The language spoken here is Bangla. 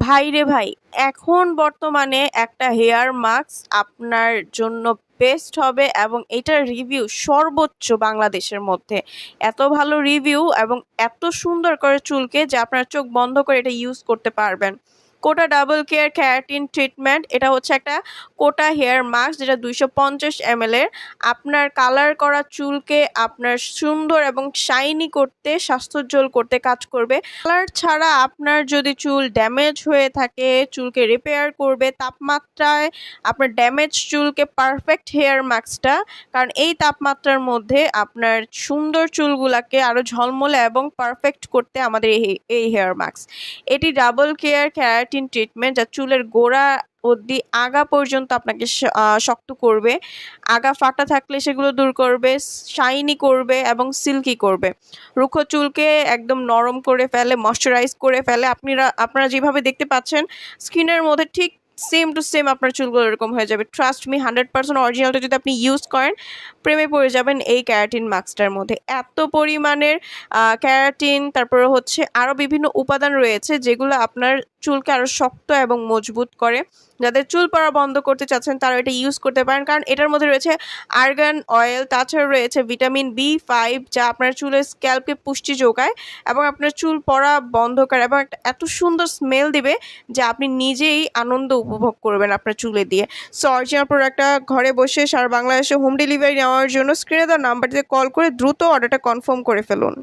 ভাই রে ভাই, এখন বর্তমানে একটা হেয়ার মাস্ক আপনার জন্য বেস্ট হবে এবং এটার রিভিউ সর্বোচ্চ বাংলাদেশের মধ্যে। এত ভালো রিভিউ এবং এত সুন্দর করে চুলকে যে আপনার চোখ বন্ধ করে এটা ইউজ করতে পারবেন। কোটা ডাবল কেয়ার ক্যারাটিন ট্রিটমেন্ট, এটা হচ্ছে একটা কোটা হেয়ার মাস্ক যেটা 250 ml এর। আপনার কালার করা চুলকে আপনার সুন্দর এবং শাইনি করতে, স্বাস্থ্যোজ্জ্বল করতে কাজ করবে। কালার ছাড়া আপনার যদি চুল ড্যামেজ হয়ে থাকে, চুলকে রিপেয়ার করবে তাপমাত্রায় আপনার ড্যামেজ চুলকে পারফেক্ট হেয়ার মাস্কটা। কারণ এই তাপমাত্রার মধ্যে আপনার সুন্দর চুলগুলাকে আরও ঝলমলে এবং পারফেক্ট করতে আমাদের এই হেয়ার মাস্ক। এটি ডাবল কেয়ার ক্যারাটিন ট্রিটমেন্ট, যা চুলের গোড়া অবধি আগা পর্যন্ত আপনাকে শক্ত করবে। আগা ফাটা থাকলে সেগুলো দূর করবে, শাইনি করবে এবং সিল্কি করবে। রুক্ষ চুলকে একদম নরম করে ফেলে, ময়শ্চারাইজ করে ফেলে। আপনারা যেভাবে দেখতে পাচ্ছেন স্কিনের মধ্যে ঠিক সেম টু সেম আপনার চুলগুলো এরকম হয়ে যাবে। ট্রাস্ট মি, 100% অরিজিনালটা যদি আপনি ইউজ করেন প্রেমে পড়ে যাবেন এই ক্যারাটিন মাস্কটার মধ্যে। এত পরিমাণের ক্যারাটিন, তারপরে হচ্ছে আরও বিভিন্ন উপাদান রয়েছে যেগুলো আপনার চুলকে আরও শক্ত এবং মজবুত করে। যাদের চুল পড়া বন্ধ করতে চাচ্ছেন তারা এটা ইউজ করতে পারেন, কারণ এটার মধ্যে রয়েছে আর্গান অয়েল, তাছাড়া রয়েছে ভিটামিন B5, যা আপনার চুলের স্ক্যাল্পকে পুষ্টি যোগায় এবং আপনার চুল পড়া বন্ধ করে এবং একটা এত সুন্দর স্মেল দিবে যে আপনি নিজেই আনন্দ উপভোগ করবেন আপনার চুলে দিয়ে। সো অরিজিনাল প্রোডাক্টটা ঘরে বসে সারা বাংলাদেশে হোম ডেলিভারি নেওয়ার জন্য স্ক্রিনে দেওয়া নাম্বারটিতে কল করে দ্রুত অর্ডারটা কনফার্ম করে ফেলুন।